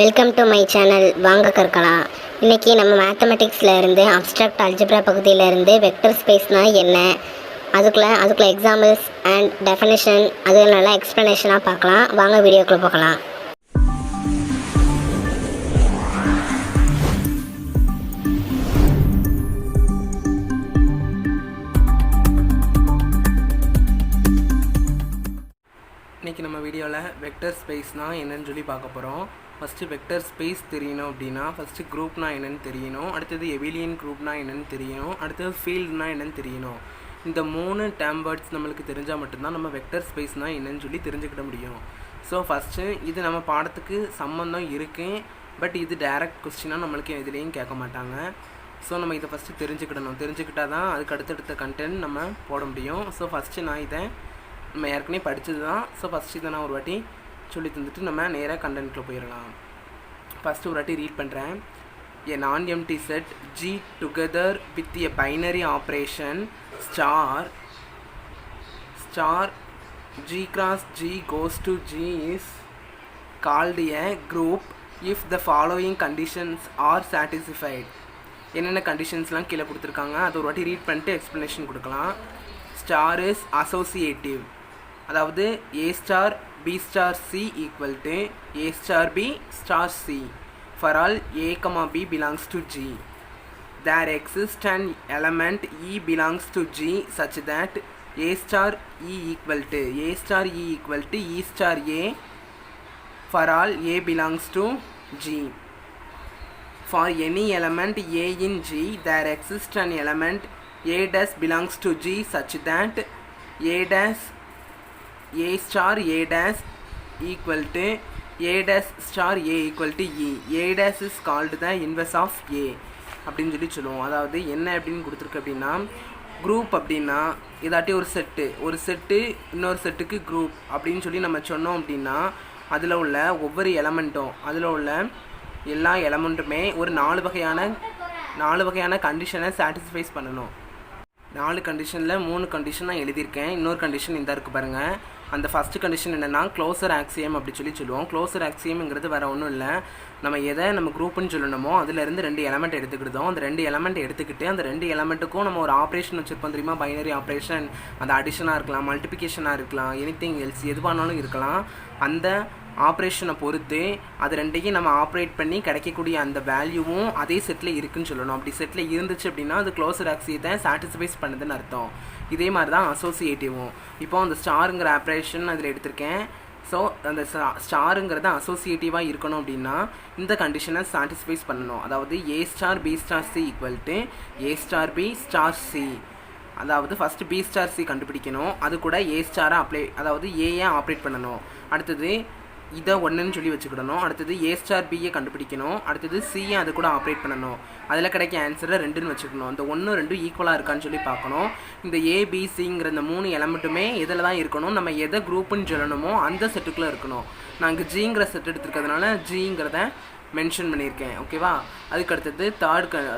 Welcome to my channel. வாங்க கற்கலாம். இன்றைக்கி நம்ம மேத்தமெட்டிக்ஸில் இருந்து அப்ஸ்ட்ராக்ட் அல்ஜிப்ரா பகுதியில் இருந்து வெக்டர் ஸ்பேஸ்னால் என்ன, அதுக்குள்ள எக்ஸாம்பிள்ஸ் அண்ட் டெஃபினேஷன், அது நல்லா எக்ஸ்ப்ளனேஷனாக பார்க்கலாம். வாங்க வீடியோக்குள்ளே போகலாம். இன்றைக்கி நம்ம வீடியோவில் வெக்டர் ஸ்பேஸ்னால் என்னன்னு சொல்லி பார்க்க போகிறோம். ஃபஸ்ட்டு வெக்டர் ஸ்பேஸ் தெரியணும் அப்படின்னா ஃபஸ்ட்டு குரூப்னால் என்னென்னு தெரியணும், அடுத்தது எபிலியன் குரூப்னால் என்னென்னு தெரியணும், அடுத்தது ஃபீல்டுனால் என்னென்னு தெரியணும். இந்த 3 டேர்ம் வேர்ட்ஸ் நம்மளுக்கு தெரிஞ்சால் மட்டும்தான் நம்ம வெக்டர் ஸ்பேஸ்னால் என்னென்னு சொல்லி தெரிஞ்சுக்கிட முடியும். ஸோ ஃபஸ்ட்டு இது நம்ம பாடத்துக்கு சம்மந்தம் இருக்குது, பட் இது டைரக்ட் கொஸ்டினாக நம்மளுக்கு எதுலேயும் கேட்க மாட்டாங்க. ஸோ நம்ம இதை ஃபஸ்ட்டு தெரிஞ்சுக்கிட்டால் தான் அதுக்கு அடுத்தடுத்த கண்டென்ட் நம்ம போட முடியும். ஸோ ஃபஸ்ட்டு நான் இதை நம்ம ஏற்கனவே படித்தது தான். ஸோ ஃபஸ்ட்டு இதை நான் ஒரு வாட்டி சொல்லி தந்துட்டு நம்ம நேராக கண்டென்ட்டில் போயிடலாம். ஃபஸ்ட்டு ஒரு வாட்டி ரீட் பண்ணுறேன். A non-empty set G together with a binary operation star G cross G goes to G is called a group if the following conditions are satisfied. என்னென்ன கண்டிஷன்ஸ்லாம் கீழே கொடுத்துருக்காங்க அதை ஒரு வாட்டி ரீட் பண்ணிட்டு எக்ஸ்ப்ளனேஷன் கொடுக்கலாம். ஸ்டார் இஸ் அசோசியேட்டிவ், அதாவது A star B star C equal to A star B star C for all A, B belongs to G. There exists an element E belongs to G such that A star E equal to E star A for all A belongs to G. For any element A in G, there exists an element A dash belongs to G such that A star A dash equal to A dash star A equal to E. A dash is called the inverse of A அப்படின்னு சொல்லி சொல்லுவோம். அதாவது என்ன அப்படின்னு கொடுத்துருக்கு அப்படின்னா, group அப்படின்னா இதாட்டி ஒரு செட்டு இன்னொரு செட்டுக்கு குரூப் அப்படின்னு சொல்லி நம்ம சொன்னோம் அப்படின்னா, அதில் உள்ள ஒவ்வொரு எலமெண்ட்டும் அதில் உள்ள எல்லா எலமெண்ட்டுமே ஒரு 4 வகையான கண்டிஷனை சாட்டிஸ்ஃபைஸ் பண்ணணும். 4 கண்டிஷனில் 3 கண்டிஷன் நான் எழுதியிருக்கேன். இன்னொரு கண்டிஷன் இந்த இருக்குது பாருங்கள். அந்த ஃபஸ்ட்டு கண்டிஷன் என்னென்னா க்ளோசர் ஆக்சியம் அப்படி சொல்லி சொல்லுவோம். க்ளோசர் ஆக்சியம்ங்கிறது வேறு ஒன்றும் இல்லை, நம்ம குரூப்புன்னு சொல்லணுமோ அதிலேருந்து 2 எலமெண்ட் எடுத்துக்கிட்டோம். அந்த 2 எலமெண்ட் எடுத்துக்கிட்டு அந்த 2 எலமெண்ட்டுக்கும் நம்ம ஒரு ஆப்ரேஷன் வச்சுருப்போம் தெரியுமா, பைனரி ஆப்ரேஷன். அது அடிஷனாக இருக்கலாம், மல்டிபிகேஷனாக இருக்கலாம், எனிதிங் எல்ஸ் எதுவானாலும் இருக்கலாம். அந்த ஆப்ரேஷனை பொறுத்து அது 2ஐயும் நம்ம ஆப்ரேட் பண்ணி கிடைக்கக்கூடிய அந்த வேல்யூவும் அதே செட்டில் இருக்குதுன்னு சொல்லணும். அப்படி செட்டில் இருந்துச்சு அப்படின்னா அது க்ளோசர் ஆக்சியத்தை சாட்டிஸ்ஃபைஸ் பண்ணுதுன்னு அர்த்தம். இதே மாதிரி தான் அசோசியேட்டிவும். இப்போ அந்த ஸ்டாருங்கிற ஆப்ரேஷன் அதில் எடுத்திருக்கேன். ஸோ அந்த ஸ்டாருங்கிறத அசோசியேட்டிவாக இருக்கணும் அப்படின்னா இந்த கண்டிஷனை சாட்டிஸ்ஃபைஸ் பண்ணணும். அதாவது A star B star C equal to A star B star C. அதாவது ஃபஸ்ட்டு B ஸ்டார் C கண்டுபிடிக்கணும், அது கூட A ஸ்டாரை அதாவது ஏயை ஆப்ரேட் பண்ணணும். அடுத்தது இதை 1ன்னு சொல்லி வச்சுக்கிடணும். அடுத்தது A ஸ்டார் Bயை கண்டுபிடிக்கணும். அடுத்தது Cயை அது கூட ஆப்ரேட் பண்ணணும். அதில் கிடைக்க ஆன்சரை 2ன்னு வச்சுக்கணும். அந்த 1 2 ஈக்குவலாக இருக்கான்னு சொல்லி பார்க்கணும். இந்த ABCங்கிற இந்த 3 எலமெண்ட்டுமே இதில் தான் இருக்கணும். நம்ம எதை குரூப்புன்னு சொல்லணுமோ அந்த செட்டுக்குள்ளே இருக்கணும். நான் இங்கே Gங்கிற செட் எடுத்துருக்கிறதுனால Gங்கிறத மென்ஷன் பண்ணியிருக்கேன். ஓகேவா? அதுக்கு அடுத்தது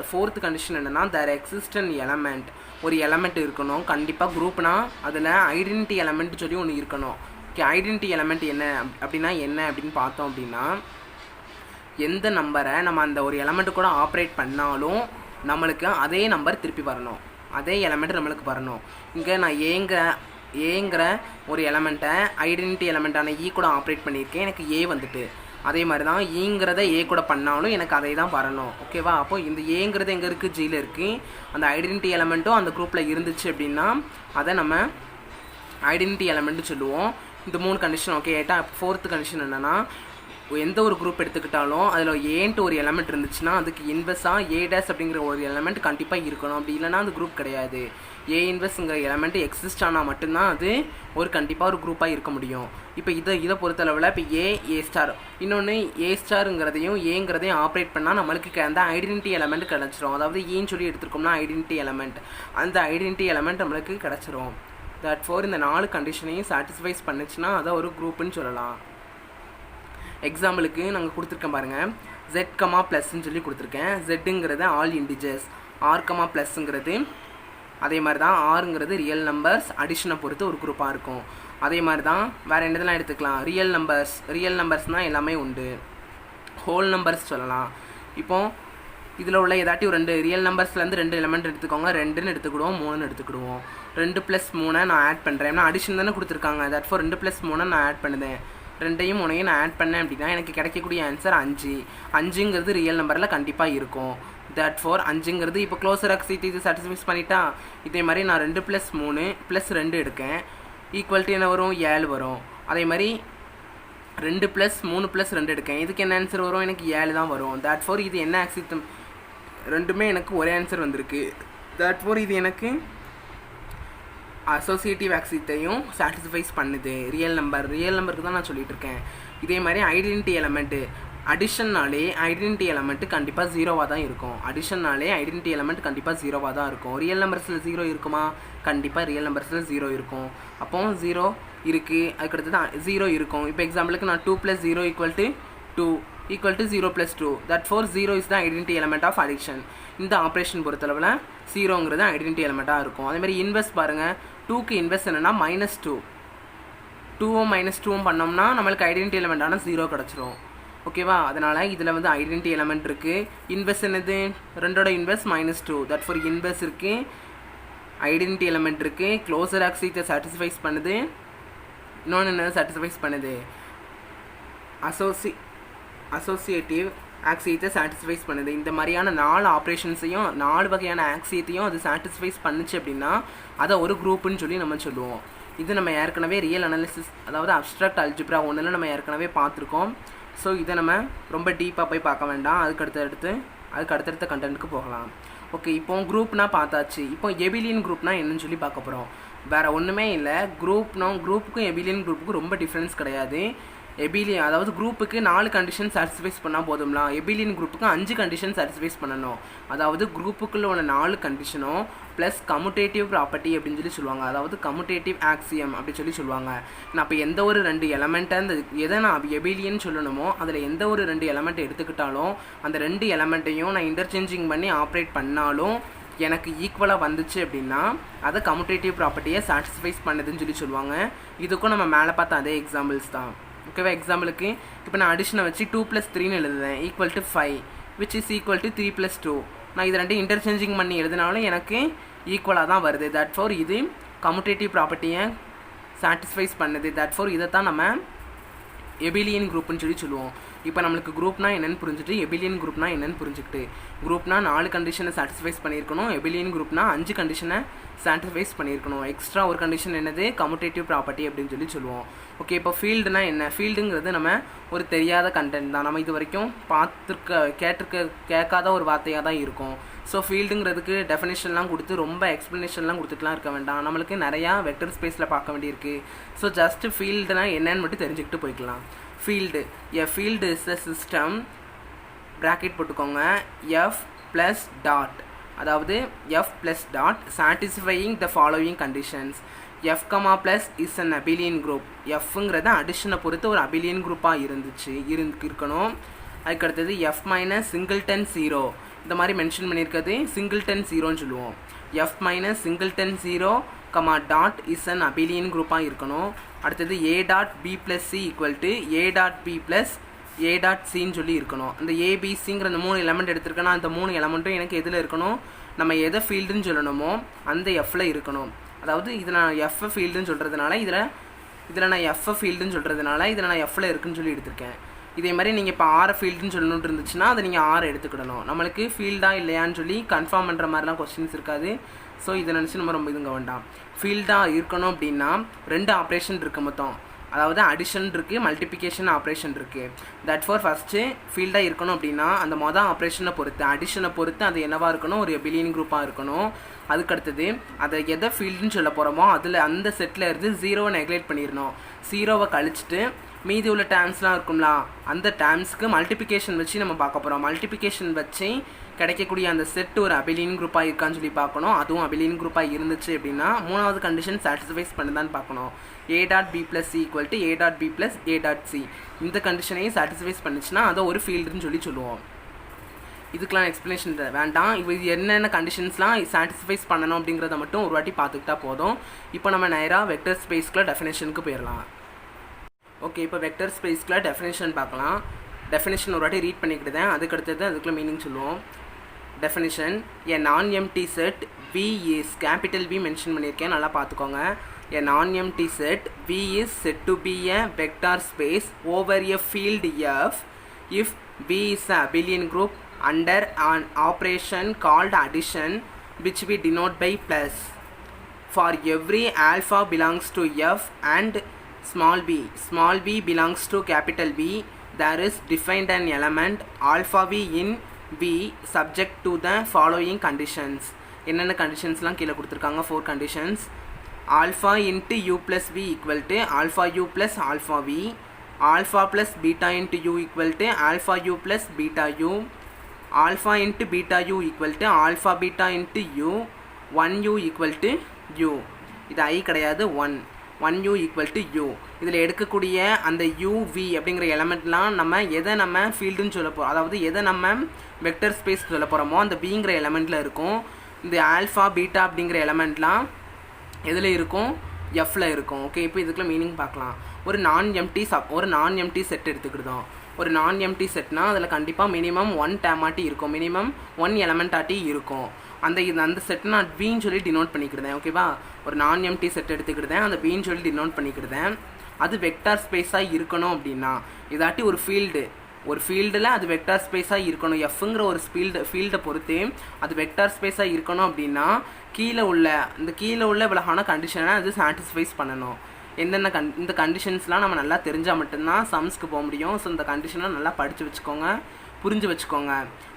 ஃபோர்த் கண்டிஷன் என்னென்னா, தேர் எக்ஸிஸ்ட் அன் எலமெண்ட். ஒரு எலமெண்ட் இருக்கணும் கண்டிப்பாக. குரூப்னா அதில் ஐடென்டிட்டி எலமெண்ட் சொல்லி ஒன்று இருக்கணும். ஓகே, ஐடென்டிட்டி எலமெண்ட் என்ன அப்படின்னு பார்த்தோம் அப்படின்னா, எந்த நம்பரை நம்ம அந்த ஒரு எலமெண்ட்டு கூட ஆப்ரேட் பண்ணாலும் நம்மளுக்கு அதே நம்பர் திருப்பி வரணும், அதே எலமெண்ட் நம்மளுக்கு வரணும். இங்கே நான் ஏங்கிற ஒரு எலமெண்ட்டை ஐடென்டிட்டி எலமெண்ட்டான E கூட ஆப்ரேட் பண்ணியிருக்கேன், எனக்கு A வந்துட்டு. அதே மாதிரி தான் ஈங்கிறத A கூட பண்ணாலும் எனக்கு அதே தான் வரணும். ஓகேவா? அப்போ இந்த ஏங்கிறது எங்கே இருக்குது, Gயில் இருக்குது. அந்த ஐடென்டிட்டி எலமெண்ட்டும் அந்த குரூப்பில் இருந்துச்சு அப்படின்னா அதை நம்ம ஐடென்டிட்டி எலமெண்ட்டு சொல்லுவோம். இந்த 3 கண்டிஷன் ஓகே ஆகிட்டா. ஃபோர்த்து கண்டிஷன் என்னென்னா, எந்த ஒரு குரூப் எடுத்துக்கிட்டாலும் அதில் ஏன்ட்டு ஒரு எலமெண்ட் இருந்துச்சுன்னா அதுக்கு இன்வெர்ஸாக A டேஸ் அப்படிங்கிற ஒரு எலமெண்ட் கண்டிப்பாக இருக்கணும். அப்படி இல்லைனா அது குரூப் கிடையாது. A இன்வெர்ஸுங்கிற எலமெண்ட் எக்ஸிஸ்ட் ஆனால் மட்டும்தான் அது கண்டிப்பாக ஒரு குரூப்பாக இருக்க முடியும். இப்போ இதை பொறுத்தளவில் இப்போ A ஸ்டார் இன்னொன்று A ஸ்டாருங்கிறதையும் ஏங்கிறதையும் ஆப்ரேட் பண்ணால் நம்மளுக்கு அந்த ஐடென்டிட்டி எலமெண்ட் கிடச்சிரும். அதாவது ஏன்னு சொல்லி எடுத்துருக்கோம்னா ஐடென்டிட்டி எலமெண்ட், அந்த ஐடென்டிட்டி எலமெண்ட் நம்மளுக்கு கிடச்சிரும். தட்ஃபோர் இந்த 4 கண்டிஷனையும் சாட்டிஸ்ஃபைஸ் பண்ணுச்சுன்னா அதை ஒரு குரூப்புன்னு சொல்லலாம். எக்ஸாம்பிளுக்கு நாங்கள் கொடுத்துருக்கேன் பாருங்கள். Z, ப்ளஸ்ன்னு சொல்லி கொடுத்துருக்கேன். Zங்கிறது ஆல் இன்டிஜர்ஸ், R, ப்ளஸ்ங்கிறது அதே மாதிரி தான். Rங்கிறது ரியல் நம்பர்ஸ் அடிஷனை பொறுத்து ஒரு குரூப்பாக இருக்கும். அதே மாதிரி தான் வேறு என்னதெல்லாம் எடுத்துக்கலாம். ரியல் நம்பர்ஸ்னால் எல்லாமே உண்டு. ஹோல் நம்பர்ஸ் சொல்லலாம். இப்போ இதில் உள்ள ஏதாட்டி ஒரு 2 ரியல் நம்பர்ஸ்லேருந்து 2 எலமெண்ட் எடுத்துக்கோங்க. 2ன்னு எடுத்துக்கிடுவோம், 3ன்னு எடுத்துக்கிடுவோம். 2 + 3 நான் ஆட் பண்ணுறேன். ஏன்னா அடிஷன் தானே கொடுத்துருக்காங்க. தட் ஃபார் 2 + 3 நான் ஆட் பண்ணுதேன். 2யும் 3யும் நான் ஆட் பண்ணேன் அப்படின்னா எனக்கு கிடைக்கக்கூடிய ஆன்சர் 5. 5ங்கிறது ரியல் நம்பரில் கண்டிப்பாக இருக்கும். தட் ஃபார் 5ங்கிறது இப்போ க்ளோசர் ஆக்சிட்டி இது சாட்டிஸ்ஃபைஸ் பண்ணிட்டா. இதே மாதிரி நான் 2 + 3 + 2 எடுக்கேன். ஈக்குவல்ட்டு என்ன வரும்? 7 வரும். அதே மாதிரி 2 + 3 + 2 எடுக்கேன். இதுக்கு என்ன ஆன்சர் வரும்? எனக்கு 7 தான் வரும். தட் ஃபார் இது என்ன ஆக்சித்தம்? ரெண்டுமே எனக்கு ஒரே ஆன்சர் வந்திருக்கு. தட் ஃபார் இது எனக்கு அசோசியேட்டிவ் ஆக்சித்தையும் சாட்டிஸ்ஃபைஸ் பண்ணுது. ரியல் நம்பருக்கு தான் நான் சொல்லிட்டு இருக்கேன். இதே மாதிரி ஐடென்டிட்டி எலமெண்ட்டு அடிஷன்னாலே ஐடென்டிட்டி எலமெண்ட்டு கண்டிப்பாக 0வாக தான் இருக்கும். அடிஷன்னாலே ஐடென்டிட்டி எலமெண்ட் கண்டிப்பாக 0வாக தான் இருக்கும். ரியல் நம்பர்ஸில் 0 இருக்குமா? கண்டிப்பாக ரியல் நம்பர்ஸில் 0 இருக்கும். அப்போ 0 இருக்குது. அதுக்கடுத்து தான் 0 இருக்கும். இப்போ எக்ஸாம்பிளுக்கு நான் 2 + 0 = 2 = 0 + 2. Therefore 0 is the identity element of addition. இந்த ஆப்ரேஷன் பொறுத்தளவில் 0ங்கிறது ஐடென்டிட்டி எலமெண்ட்டாக இருக்கும். அதேமாதிரி இன்வெர்ஸ் பாருங்கள். 2க்கு இன்வெர்ஸ் என்னென்னா -2. 2வும் -2வும் பண்ணோம்னா நம்மளுக்கு ஐடென்டிட்டி எலமெண்ட்டான 0 கிடச்சிரும். ஓகேவா? அதனால் இதில் வந்து ஐடென்டிட்டி எலமெண்ட் இருக்குது. இன்வெர்ஸ் என்னது? 2ஓட இன்வெர்ஸ் -2. தட் ஃபார் இன்வெர்ஸ் இருக்குது, ஐடென்டிட்டி எலமெண்ட் இருக்குது, க்ளோசர் ஆக்சித்தை சாட்டிஸ்ஃபைஸ் பண்ணுது. இன்னொன்று என்ன சாட்டிஸ்ஃபைஸ் பண்ணுது? அசோசியேட்டிவ் ஆக்சியத்தை சாட்டிஸ்ஃபைஸ் பண்ணுது. இந்த மாதிரியான 4 ஆப்ரேஷன்ஸையும் 4 வகையான ஆக்சியத்தையும் அது சாட்டிஸ்ஃபைஸ் பண்ணுச்சு அப்படின்னா அதை ஒரு குரூப்புன்னு சொல்லி நம்ம சொல்லுவோம். இது நம்ம ஏற்கனவே ரியல் அனாலிசிஸ், அதாவது அப்ஸ்ட்ராக்ட் அல்ஜிப்ரா 1ல் நம்ம ஏற்கனவே பார்த்துருக்கோம். ஸோ இதை நம்ம ரொம்ப டீப்பாக போய் பார்க்க வேண்டாம். அதுக்கு அடுத்தடுத்த கண்டென்ட்டுக்கு போகலாம். ஓகே, இப்போ குரூப்னா பார்த்தாச்சு. இப்போ எபிலியன் குரூப்னா என்னன்னு சொல்லி பார்க்க போகிறோம். வேறு ஒன்றுமே இல்லை. குரூப்புக்கும் எபிலியன் குரூப்புக்கும் ரொம்ப டிஃப்ரென்ஸ் கிடையாது. எபிலியன் அதாவது குரூப்புக்கு 4 கண்டிஷன் சாட்டிஸ்ஃபைஸ் பண்ணால் போதும்லாம். எபிலியன் குரூப்புக்கு 5 கண்டிஷன் சாட்டிஸ்ஃபைஸ் பண்ணணும். அதாவது குரூப்புக்குள்ள உள்ள 4 கண்டிஷனும் ப்ளஸ் கம்யூட்டேட்டிவ் ப்ராப்பர்ட்டி அப்படின்னு சொல்லி சொல்லுவாங்க. அதாவது கம்யூட்டேட்டிவ் ஆக்சியம் அப்படி சொல்லி சொல்லுவாங்க. நான் இப்போ எந்த ஒரு 2 எலமெண்ட்டை அந்த எதை நான் எபிலியன் சொல்லணுமோ அதில் எந்த ஒரு 2 எலமெண்ட் எடுத்துக்கிட்டாலும் அந்த 2 எலமெண்ட்டையும் நான் இன்டர்சேஞ்சிங் பண்ணி ஆப்ரேட் பண்ணாலும் எனக்கு ஈக்குவலாக வந்துச்சு அப்படின்னா அதை கம்யூட்டேட்டிவ் ப்ராப்பர்ட்டியை சாட்டிஸ்ஃபைஸ் பண்ணுதுன்னு சொல்லி சொல்லுவாங்க. இதுக்கும் நம்ம மேலே பார்த்த அதே எக்ஸாம்பிள்ஸ் தான். ஓகேவா? எக்ஸாம்பிளுக்கு இப்போ நான் அடிஷனை வச்சு 2 + 3ன்னு எழுதுறேன். = 5 which is equal to 3 + 2. நான் இது 2 இன்டர்சேஞ்சிங் பண்ணி எழுதினாலும் எனக்கு ஈக்குவலாக தான் வருது. தட் ஃபார் இது கம்யூட்டேட்டிவ் ப்ராப்பர்ட்டியை சாட்டிஸ்ஃபைஸ் பண்ணுது. தட் ஃபார் இதை தான் நம்ம எபிலியன் குரூப்னு சொல்லி சொல்லுவோம். இப்போ நம்மளுக்கு குரூப்னா என்னென்னு புரிஞ்சுட்டு எபிலியன் குரூப்னா என்னென்னு புரிஞ்சுக்கிட்டு, குரூப்னா 4 கண்டிஷனை சாட்டிஸ்ஃபைஸ் பண்ணியிருக்கணும். எபிலியன் குரூப்னா 5 கண்டிஷனை சாட்டிஸ்ஃபைஸ் பண்ணியிருக்கணும். எக்ஸ்ட்ரா ஒரு கண்டிஷன் என்னது? கம்யூட்டேட்டிவ் ப்ராப்பர்ட்டி அப்படின்னு சொல்லி சொல்லுவோம். ஓகே, இப்போ ஃபீல்டுனா என்ன? ஃபீல்டுங்கிறது நம்ம ஒரு தெரியாத கண்டென்ட் தான். நம்ம இது வரைக்கும் கேட்காத ஒரு வார்த்தையாக தான் இருக்கும். ஸோ ஃபீல்டுங்கிறதுக்கு டெஃபினேஷன்லாம் கொடுத்து ரொம்ப எக்ஸ்ப்ளனேஷன்லாம் கொடுத்துட்டுலாம் இருக்க வேண்டாம். நம்மளுக்கு நிறையா வெக்டர் ஸ்பேஸில் பார்க்க வேண்டியிருக்கு. ஸோ ஜஸ்ட் ஃபீல்டுனா என்னன்னு மட்டும் தெரிஞ்சுக்கிட்டு போய்க்கலாம். Field, a field is a system, bracket போட்டுக்கோங்க, F + டாட், அதாவது F + dot satisfying the following conditions. F, + is an abelian group. Fங்கிறத அடிஷனை பொறுத்து ஒரு அபிலியன் குரூப்பாக இருக்கணும். அதுக்கடுத்தது F - சிங்கிள்டன் 0. இந்த மாதிரி மென்ஷன் பண்ணியிருக்கிறது சிங்கிள்டன் 0ன்னு சொல்லுவோம். F - singleton 0, dot is an abelian குரூப்பாக இருக்கணும். அடுத்தது A.B + C = A.B + A.Cன்னு சொல்லி இருக்கணும். அந்த ABCங்கிற அந்த 3 எலமெண்ட் எடுத்துருக்கேன்னா அந்த 3 எலமெண்ட்டும் எனக்கு எதில் இருக்கணும்? நம்ம எதை ஃபீல்டுன்னு சொல்லணுமோ அந்த F'ல இருக்கணும். அதாவது இதில் நான் F ஃபீல்டுன்னு சொல்கிறதுனால இதில் நான் F ஃபீல்டுன்னு சொல்கிறதுனால இதில் நான் F'ல இருக்குன்னு சொல்லி எடுத்திருக்கேன். இதே மாதிரி நீங்கள் இப்போ R ஃபீல்டுன்னு சொல்லணுன்னு இருந்துச்சுன்னா அதை நீங்கள் R எடுத்துக்கிடணும். நம்மளுக்கு ஃபீல்டாக இல்லையான்னு சொல்லி கன்ஃபார்ம் பண்ணுற மாதிரிலாம் கொஸ்டின்ஸ் இருக்காது. ஸோ இதை நினச்சி நம்ம ரொம்ப இதுங்க வேண்டாம். ஃபீல்டாக இருக்கணும் அப்படின்னா 2 ஆப்ரேஷன் இருக்குது மொத்தம். அதாவது அடிஷன் இருக்குது, மல்டிப்ளிகேஷன் ஆப்ரேஷன் இருக்குது. தட் ஃபார் ஃபஸ்ட்டு ஃபீல்டாக இருக்கணும் அப்படின்னா அந்த மொதல் ஆப்ரேஷனை பொறுத்து அடிஷனை பொறுத்து அது என்னவாக இருக்கணும்? ஒரு எபிலியன் குரூப்பாக இருக்கணும். அதுக்கடுத்தது அதை எதை ஃபீல்டுன்னு சொல்ல போகிறோமோ அதில் அந்த செட்டில் இருந்து 0வை நெக்லேட் பண்ணிடணும். 0வை கழிச்சிட்டு மீதி உள்ள டேர்ம்ஸ்லாம் இருக்கும்ல அந்த டேர்ம்ஸ்க்கு மல்டிப்ளிகேஷன் வச்சு நம்ம பார்க்க போகிறோம். மல்டிப்ளிகேஷன் வச்சு கிடைக்கக்கூடிய அந்த செட் ஒரு அபிலியன் குரூப்பாக இருக்கான்னு சொல்லி பார்க்கணும். அதுவும் அபிலியன் குரூப்பாக இருந்துச்சு அப்படின்னா 3வது கண்டிஷன் சாட்டிஸ்ஃபைஸ் பண்ணுதான்னு பார்க்கணும். A.B + C = A.B + A.C. இந்த கண்டிஷனையும் சாட்டிஸ்ஃபைஸ் பண்ணிச்சுன்னா அதை ஒரு ஃபீல்டுன்னு சொல்லி சொல்லுவோம். இதுக்கெலாம் எக்ஸ்ப்ளனேஷன் வேண்டாம். இது என்னென்ன கண்டிஷன்ஸ்லாம் சாட்டிஸ்ஃபைஸ் பண்ணணும் அப்படிங்கிறத மட்டும் ஒரு வாட்டி பார்த்துக்கிட்டா போதும். இப்போ நம்ம நேராக வெக்டர் ஸ்பேஸ்க்குள்ள டெஃபினேஷனுக்கு போயிடலாம். ஓகே, இப்போ வெக்டர் ஸ்பேஸ்க்குள்ள டெஃபினேஷன் பார்க்கலாம். டெஃபினேஷன் ஒரு வாட்டி ரீட் பண்ணிக்கிட்டேன், அதுக்கடுத்தது அதுக்குள்ளே மீனிங் சொல்லுவோம். Definition, a non-empty set V is capital V mention பண்ணியிருக்கேன், நல்லா பார்த்துக்கோங்க. a non-empty set V is said to be a vector space over a field F if V is a abelian group under an operation called addition which we denote by plus. For every alpha belongs to F and small v belongs to capital V, there is defined an element alpha V in V subject to the following conditions. என்னென்ன கண்டிஷன்ஸ்லாம் கீழே கொடுத்துருக்காங்க, 4 conditions. alpha into u plus v equal to alpha u plus alpha v, alpha plus beta into u equal to alpha u plus beta u, alpha into beta u equal to alpha beta into u, 1u equal to u. இது I கிடையாது, 1u equal to u. இதில் எடுக்கக்கூடிய அந்த uv அப்படிங்கிற எலமெண்ட்லாம் நம்ம எதை நம்ம ஃபீல்டுன்னு சொல்ல போகிறோம், அதாவது எதை நம்ம வெக்டர் ஸ்பேஸ் சொல்ல போகிறோமோ அந்த bங்கிற எலமெண்ட்டில் இருக்கும். இந்த ஆல்ஃபா பீட்டா அப்படிங்கிற எலமெண்ட்லாம் எதில் இருக்கும், எஃப்ல இருக்கும். ஓகே, இப்போ இதுக்குள்ள மீனிங் பார்க்கலாம். ஒரு நான் எம்டி செட் எடுத்துக்கிட்டோம். ஒரு நான் எம்டி செட்னா அதில் கண்டிப்பாக மினிமம் 1 டேமாட்டி இருக்கும், மினிமம் 1 எலமெண்ட் ஆட்டி இருக்கும். அந்த செட் நான் பீன்னு சொல்லி டினோட் பண்ணிக்கிட்டேன். ஓகேவா, ஒரு நான் எம்டி செட் எடுத்துக்கிட்டேன், அந்த பீன்னு சொல்லி டினோட் பண்ணிக்கிட்டேன். அது வெக்டார் ஸ்பேஸாக இருக்கணும் அப்படின்னா இதாட்டி ஒரு ஃபீல்டில் அது வெக்டார் ஸ்பேஸாக இருக்கணும். எஃப்ங்கிற ஒரு ஃபீல்டை பொறுத்து அது வெக்டார் ஸ்பேஸாக இருக்கணும் அப்படின்னா கீழே உள்ள விலகான கண்டிஷனை அது சாட்டிஸ்ஃபைஸ் பண்ணணும். இந்த கண்டிஷன்ஸ்லாம் நம்ம நல்லா தெரிஞ்சால் மட்டும்தான் சம்ஸ்க்கு போக முடியும். ஸோ இந்த கண்டிஷனை நல்லா படித்து வச்சுக்கோங்க, புரிஞ்சு வச்சுக்கோங்க.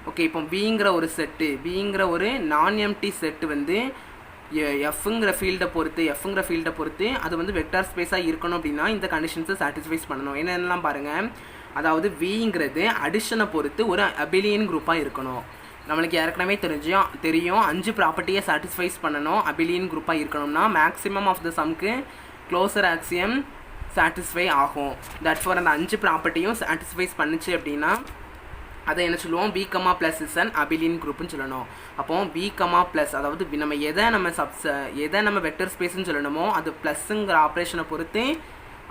ஓகே, இப்போ பிங்கிற ஒரு நான் எம்டி செட்டு வந்து எஃப்ங்கிற ஃபீல்டை பொறுத்து அது வந்து வெக்டார் ஸ்பேஸாக இருக்கணும் அப்படின்னா இந்த கண்டிஷன்ஸை சாட்டிஸ்ஃபைஸ் பண்ணணும். என்னென்னலாம் பாருங்கள், அதாவது விங்கிறது அடிஷனை பொறுத்து ஒரு அபிலியன் குரூப்பாக இருக்கணும். நம்மளுக்கு ஏற்கனவே தெரியும் 5 ப்ராப்பர்ட்டியை சாட்டிஸ்ஃபைஸ் பண்ணணும். அபிலியன் குரூப்பாக இருக்கணும்னா மேக்ஸிமம் ஆஃப் த சம்க்கு க்ளோசர் ஆக்சியம் சாட்டிஸ்ஃபை ஆகும். தட் ஃபார் அந்த 5 ப்ராப்பர்ட்டியும் சாட்டிஸ்ஃபைஸ் பண்ணிச்சு அப்படின்னா அதை என்ன சொல்லுவோம், B, plus is an abelian குரூப்னு சொல்லணும். அப்போ B, ப்ளஸ், அதாவது நம்ம எதை நம்ம வெக்டர் ஸ்பேஸ்ன்னு சொல்லணுமோ அது ப்ளஸ்ஸுங்கிற ஆப்ரேஷனை பொறுத்து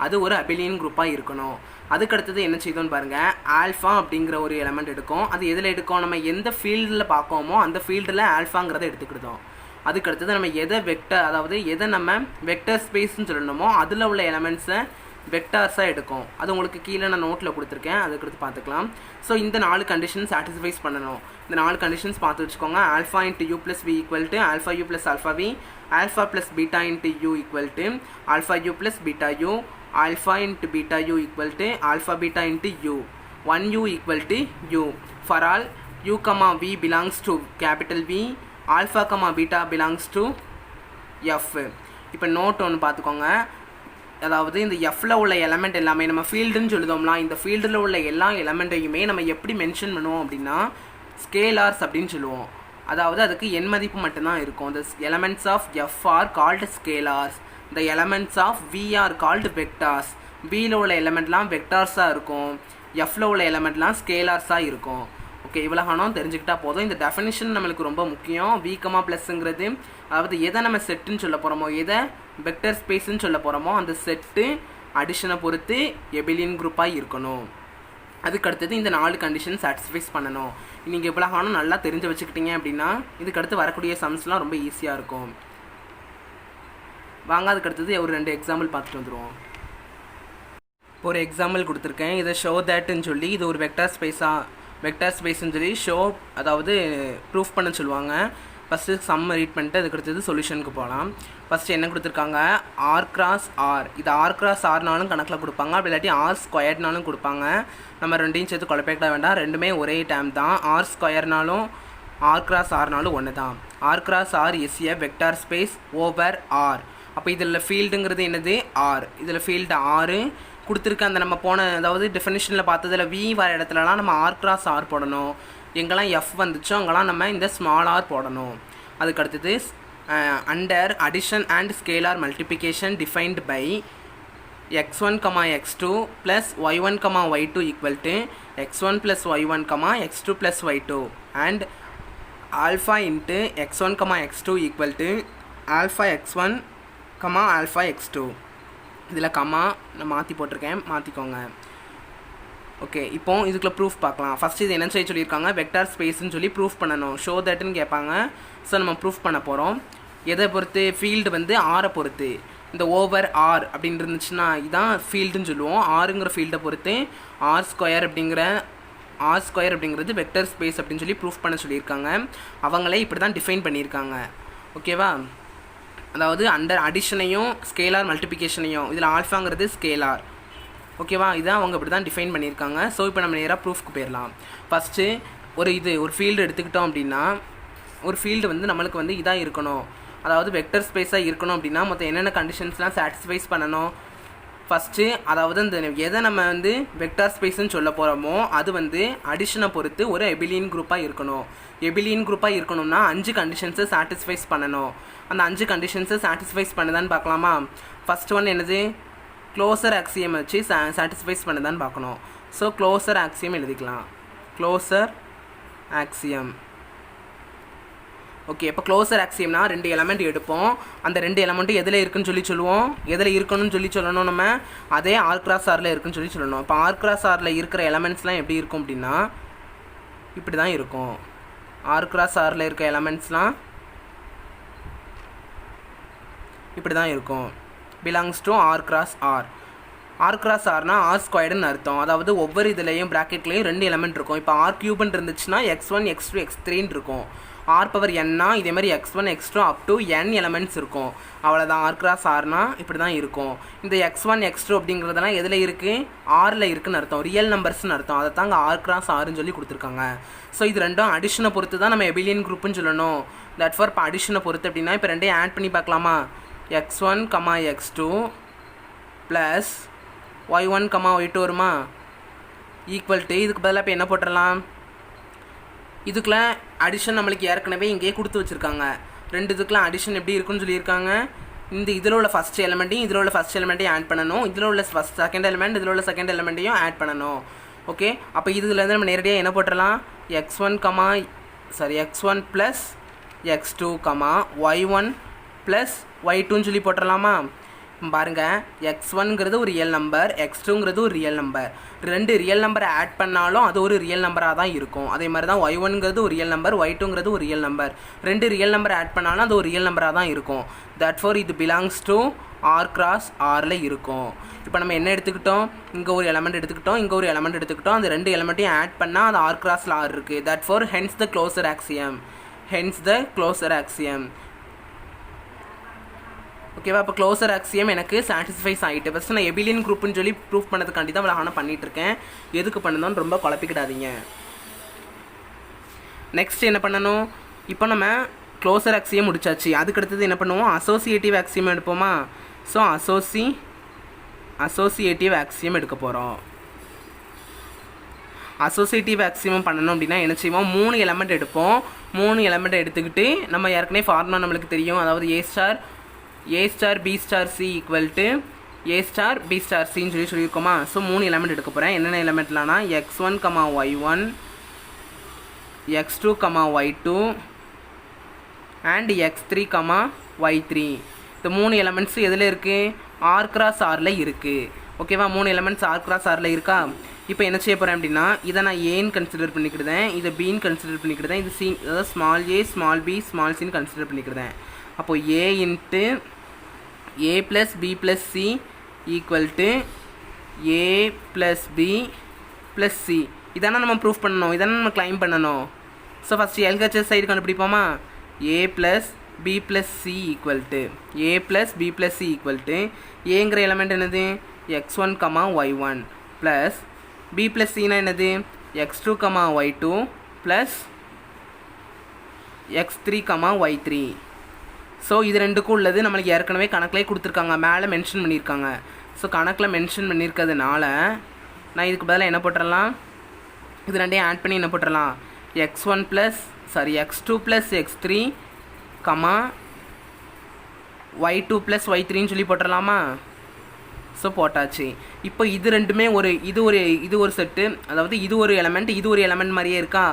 அது ஒரு அபிலியன் குரூப்பாக இருக்கணும். அதுக்கடுத்தது என்ன செய்தோன்னு பாருங்கள், ஆல்ஃபா அப்படிங்கிற ஒரு எலமெண்ட் எடுக்கும். அது எதில் எடுக்கும், நம்ம எந்த ஃபீல்டில் பார்க்கோமோ அந்த ஃபீல்டில் ஆல்ஃபாங்கிறத எடுத்துக்கிட்டோம். அதுக்கடுத்தது நம்ம எதை நம்ம வெக்டர் ஸ்பேஸ்ன்னு சொல்லணுமோ அதில் உள்ள எலமெண்ட்ஸை வெக்டார்ஸாக எடுக்கும். அது உங்களுக்கு கீழே நான் நோட்டில் கொடுத்துருக்கேன், அதுக்கடுத்து பார்த்துக்கலாம். ஸோ இந்த 4 கண்டிஷன் சாட்டிஸ்ஃபைஸ் பண்ணணும். இந்த 4 கண்டிஷன்ஸ் பார்த்து வச்சுக்கோங்க. Alpha into you plus we equal to alpha you plus alpha V, alpha plus beta into you equal to alpha you plus beta U, alpha into beta u equal to alpha beta into u, 1u equal to u. For all u comma v belongs to capital V, alpha comma beta belongs to f. இப்போ note ஒன்று பார்த்துக்கோங்க, அதாவது இந்த எஃப்ல உள்ள element எல்லாமே நம்ம ஃபீல்டுன்னு சொல்லுதோம்னா இந்த ஃபீல்டில் உள்ள எல்லா எலமெண்ட்டையுமே நம்ம எப்படி மென்ஷன் பண்ணுவோம் அப்படின்னா ஸ்கேலார்ஸ் அப்படின்னு சொல்லுவோம். அதாவது அதுக்கு எண் மதிப்பு மட்டும்தான் இருக்கும். the elements of f are called scalars, the elements of v are called vectors. vல உள்ள எலமெண்ட்லாம் வெக்டார்ஸாக இருக்கும், எஃப்ல உள்ள எலமெண்ட்லாம் ஸ்கேலார்ஸாக இருக்கும். ஓகே, இவ்வளோகானம் தெரிஞ்சுக்கிட்டா போதும். இந்த டெஃபினிஷன் நம்மளுக்கு ரொம்ப முக்கியம். V, ப்ளஸ்ங்கிறது அதாவது எதை நம்ம செட்டுன்னு சொல்ல போகிறோமோ, எதை வெக்டர் ஸ்பேஸ்ன்னு சொல்ல போகிறோமோ அந்த செட்டு அடிஷனை பொறுத்து எபிலியன் குரூப்பாக இருக்கணும். அதுக்கடுத்தது இந்த 4 கண்டிஷன் சாட்டிஸ்ஃபைஸ் பண்ணணும். நீங்கள் இவ்வளோகானம் நல்லா தெரிஞ்சு வச்சுக்கிட்டீங்க அப்படின்னா இதுக்கடுத்து வரக்கூடிய சம்ஸ்லாம் ரொம்ப ஈஸியாக இருக்கும். வாங்க அதுக்கடுத்தது ஒரு 2 எக்ஸாம்பிள் பார்த்துட்டு வந்துடுவோம். இப்போ ஒரு எக்ஸாம்பிள் கொடுத்துருக்கேன், இதை ஷோ தேட்டுன்னு சொல்லி இது ஒரு வெக்டார் ஸ்பேஸ்ன்னு சொல்லி அதாவது ப்ரூஃப் பண்ண சொல்லுவாங்க. ஃபஸ்ட்டு சம் ரீட் பண்ணிட்டு அதுக்கடுத்தது சொல்யூஷனுக்கு போகலாம். ஃபஸ்ட்டு என்ன கொடுத்துருக்காங்க, ஆர் கிராஸ் ஆர். இது ஆர் கிராஸ் ஆர்னாலும் கணக்கில் கொடுப்பாங்க, அப்படி இல்லாட்டி ஆர் ஸ்கொயர்னாலும் கொடுப்பாங்க. நம்ம ரெண்டையும் சேர்த்து குழப்பிக்க வேண்டாம், ரெண்டுமே ஒரே டைம் தான். ஆர் ஸ்கொயர்னாலும் ஆர் கிராஸ் ஆர்னாலும் ஒன்று தான். R cross R is a vector space over R. அப்போ இதில் ஃபீல்டுங்கிறது என்னது, ஆர். இதில் ஃபீல்டு ஆறு கொடுத்துருக்க. அந்த நம்ம அதாவது டெஃபினிஷனில் பார்த்ததில் வி வர இடத்துலலாம் நம்ம ஆர் கிராஸ் ஆர் போடணும். எங்கெல்லாம் எஃப் வந்துச்சோ அங்கெல்லாம் நம்ம இந்த ஸ்மால் ஆர் போடணும். அதுக்கடுத்தது under addition and scalar multiplication defined by x1, x2 plus y1, y2 equal to x1 plus y1, x2 plus y2 and alpha into x1, x2 equal to alpha x1, alpha x2. இதில் கம்மா நான் மாற்றி போட்டிருக்கேன், மாற்றிக்கோங்க. Okay, இப்போ இதுக்குள்ள proof பார்க்கலாம். First இது என்ன செய்ய சொல்லியிருக்காங்க, வெக்டார் ஸ்பேஸ்ன்னு சொல்லி ப்ரூஃப் பண்ணணும். ஷோ தட்னு கேட்பாங்க. ஸோ நம்ம ப்ரூஃப் பண்ண போகிறோம். எதை பொறுத்து, ஃபீல்டு வந்து ஆரை பொறுத்து. இந்த ஓவர் ஆர் அப்படின்னு இருந்துச்சுன்னா இதான் ஃபீல்டுன்னு சொல்லுவோம். ஆறுங்கிற ஃபீல்டை பொறுத்து ஆர் ஸ்கொயர் அப்படிங்கிறது வெக்டர் ஸ்பேஸ் அப்படின்னு சொல்லி ப்ரூஃப் பண்ண சொல்லியிருக்காங்க. அவங்களே இப்படி தான் டிஃபைன் பண்ணியிருக்காங்க. ஓகேவா? அதாவது அண்டர் அடிஷனையும் ஸ்கேலார் மல்டிப்ளிகேஷனையும், இதில் ஆல்ஃபாங்கிறது ஸ்கேலார். ஓகேவா? இதான் அவங்க இப்படி தான் டிஃபைன் பண்ணியிருக்காங்க. ஸோ இப்போ நம்ம நேராக ப்ரூஃப்க்கு போயிடலாம். ஃபஸ்ட்டு ஒரு ஃபீல்டு எடுத்துக்கிட்டோம் அப்படின்னா, ஒரு ஃபீல்டு வந்து நம்மளுக்கு வந்து இதாக இருக்கணும், அதாவது வெக்டர் ஸ்பேஸாக இருக்கணும் அப்படின்னா மொத்தம் என்னென்ன கண்டிஷன்ஸ்லாம் சாட்டிஸ்ஃபைஸ் பண்ணணும். ஃபஸ்ட்டு அதாவது இந்த எதை நம்ம வந்து வெக்டார் ஸ்பேஸ்ன்னு சொல்ல போகிறோமோ அது வந்து அடிஷனை பொறுத்து ஒரு எபிலியன் குரூப்பாக இருக்கணும். எபிலியன் குரூப்பாக இருக்கணும்னா 5 கண்டிஷன்ஸை சாட்டிஸ்ஃபைஸ் பண்ணணும். அந்த 5 கண்டிஷன்ஸை சாட்டிஸ்ஃபைஸ் பண்ணுதான்னு பார்க்கலாமா? ஃபஸ்ட் ஒன் என்னது, க்ளோசர் ஆக்சியம் வச்சு சாட்டிஸ்ஃபைஸ் பண்ணுதான்னு பார்க்கணும். ஸோ க்ளோசர் ஆக்சியம் எழுதிக்கலாம். Closure axiom. ஓகே, இப்போ க்ளோசர் ஆக்சியம்னா 2 எலமெண்ட் எடுப்போம். அந்த 2 எலமெண்ட்டும் எதில் இருக்குன்னு சொல்லுவோம். எதில் இருக்கணும்னு சொல்லணும் நம்ம, அதே ஆர் கிராஸ் ஆரில் இருக்குன்னு சொல்லணும். இப்போ ஆர் கிராஸ் ஆரில் இருக்கிற எலமெண்ட்ஸ்லாம் எப்படி இருக்கும் அப்படின்னா இப்படி தான் இருக்கும். ஆர் கிராஸ் ஆரில் இருக்க எலமெண்ட்ஸ்லாம் இப்படி தான் இருக்கும். Belongs to R cross R. R cross ஆர்னா ஆர் ஸ்கொயர்டுன்னு அர்த்தம். அதாவது ஒவ்வொரு இதுலேயும் ப்ராக்கெட்லேயும் 2 எலமெண்ட் இருக்கும். இப்போ ஆர் கியூப்னு இருந்துச்சுன்னா x1 x2 x3 இருக்கும். ஆர் பவர் என்னா இதே மாதிரி x1 x2 up to n elements இருக்கும். அவ்வளோதான். ஆர் கிராஸ் ஆர்னா இப்படி தான் இருக்கும். இந்த x1 x2 அப்படிங்கிறதெல்லாம் எதில் இருக்குது, ஆரில் இருக்குதுன்னு அர்த்தம், ரியல் நம்பர்ஸ்னு அர்த்தம். அதை தாங்க ஆர் கிராஸ் ஆர்னு சொல்லி கொடுத்துருக்காங்க. ஸோ இது ரெண்டும் அடிஷனை பொறுத்து தான் நம்ம எபிலியன் குரூப்புன்னு சொல்லணும். தட் ஃபார் இப்போ அடிஷனை பொறுத்து அப்படின்னா இப்போ ரெண்டையும் ஆட் பண்ணி பார்க்கலாமா? x1, x2 plus y1, y2 வருமா? ஈக்குவல் டு இதுக்கு பதிலாக இப்போ என்ன போட்டுடலாம், இதுக்குள்ள அடிஷன் நம்மளுக்கு ஏற்கனவே இங்கேயே கொடுத்து வச்சுருக்காங்க. 2 இதுக்குலாம் அடிஷன் எப்படி இருக்குன்னு சொல்லியிருக்காங்க. இதில் உள்ள ஃபஸ்ட் எலிமெண்ட்டையும் இதில் உள்ள ஃபஸ்ட் எலிமெண்ட்டையும் ஆட் பண்ணணும். இதில் உள்ள செகண்ட் எலிமெண்ட் இதில் உள்ள செகண்ட் எலிமெண்ட்டையும் ஆட் பண்ணணும். ஓகே, அப்போ இதுலேருந்து நம்ம நேரடியாக என்ன போட்டுடலாம், x1 plus x2 y1 plus y2ன்னு சொல்லி போட்டுடலாமா? பாருங்கள், x1ங்கிறது ஒரு ரியல் நம்பர், x2ங்கிறது ஒரு ரியல் நம்பர். 2 ரியல் நம்பரை ஆட் பண்ணாலும் அது ஒரு ரியல் நம்பராக தான் இருக்கும். அதே மாதிரி தான் y1ங்கிறது ஒரு ரியல் நம்பர், y2ங்கிறது ஒரு ரியல் நம்பர். 2 ரியல் நம்பரை ஆட் பண்ணாலும் அது ஒரு ரியல் நம்பராக தான் இருக்கும். தட் ஃபார் இது பிலாங்ஸ் டு ஆர் கிராஸ் ஆரில் இருக்கும். இப்போ நம்ம என்ன எடுத்துக்கிட்டோம், இங்கே ஒரு எலமெண்ட் எடுத்துக்கிட்டோம், இங்கே ஒரு எலமெண்ட் எடுத்துக்கிட்டோம். அந்த 2 எலமெண்ட்டையும் ஆட் பண்ணால் அது ஆர் கிராஸில் ஆர் இருக்குது. Therefore hence the closure axiom. ஓகேவா? இப்போ க்ளோசர் ஆக்சியம் எனக்கு சாட்டிஸ்ஃபைஸ் ஆகிட்டு. ஃபஸ்ட்டு நான் எபிலியன் குரூப்னு சொல்லி ப்ரூஃப் பண்ணதுக்காண்டி தான் அவ்வளோ பண்ணிகிட்ருக்கேன். எதுக்கு பண்ணணும்னு ரொம்ப குழப்பிக்கிடாதீங்க. நெக்ஸ்ட் என்ன பண்ணணும், இப்போ நம்ம க்ளோசர் ஆக்சியம் முடிச்சாச்சு. அதுக்கடுத்தது என்ன பண்ணுவோம், அசோசியேட்டிவ் ஆக்சியம் எடுப்போமா? ஸோ அசோசியேட்டிவ் ஆக்சியம் எடுக்க போகிறோம். அசோசியேட்டிவ் ஆக்சியம் பண்ணணும் அப்படின்னா என்ன செய்வோம், 3 எலமெண்ட் எடுப்போம். 3 எலமெண்ட்டை எடுத்துக்கிட்டு நம்ம ஏற்கனவே ஃபார்முலா நம்மளுக்கு தெரியும். அதாவது A star B star C equal to A star B star Cன்னு சொல்லியிருக்கோமா? ஸோ 3 எலமெண்ட் எடுக்க போகிறேன். என்னென்ன எலமெண்ட்லானா x1, y1, x2, y2 and x3, y3. இந்த 3 எலமெண்ட்ஸ் எதில் இருக்குது, ஆர் கிராஸ் ஆரில் இருக்குது. ஓகேவா? 3 எலமெண்ட்ஸ் ஆர் கிராஸ் ஆரில் இருக்கா? இப்போ என்ன செய்ய போகிறேன் அப்படின்னா, இதை நான் ஏன்னு கன்சிடர் பண்ணிக்கிடுதேன், இதை பின்னு கன்சிடர் பண்ணிக்கிடுதேன், இது சி, அதாவது small a small b small சின்னு கன்சிடர் பண்ணிக்கிடுதேன். அப்போது a into a plus b plus c equal to a plus b plus c. இதானே நம்ம ப்ரூஃப் பண்ணணும், இதானே நம்ம கிளைம் பண்ணணும். ஸோ ஃபஸ்ட்டு எல்ஹெச்எஸ் சைடு கண்டுபிடிப்போமா? a plus b plus c equal to ஏங்கிற எலமெண்ட் என்னது, x1, y1 plus b plus cனா என்னது, x2, y2 plus x3, y3. So இது ரெண்டுக்கும் உள்ளது நம்மளுக்கு ஏற்கனவே கணக்கிலே கொடுத்துருக்காங்க, மேலே மென்ஷன் பண்ணியிருக்காங்க. ஸோ கணக்கில் மென்ஷன் பண்ணியிருக்கிறதுனால நான் இதுக்கு பதிலாக என்ன போட்டுடலாம், இது ரெண்டையும் ஆட் பண்ணி என்ன போட்டுடலாம், x2 plus x3, y2 plus y3ன்னு சொல்லி போட்டுடலாமா? ஸோ போட்டாச்சு. இப்போ இது ரெண்டுமே இது ஒரு செட்டு, அதாவது இது ஒரு எலமெண்ட், இது ஒரு எலமெண்ட் மாதிரியே இருக்கா?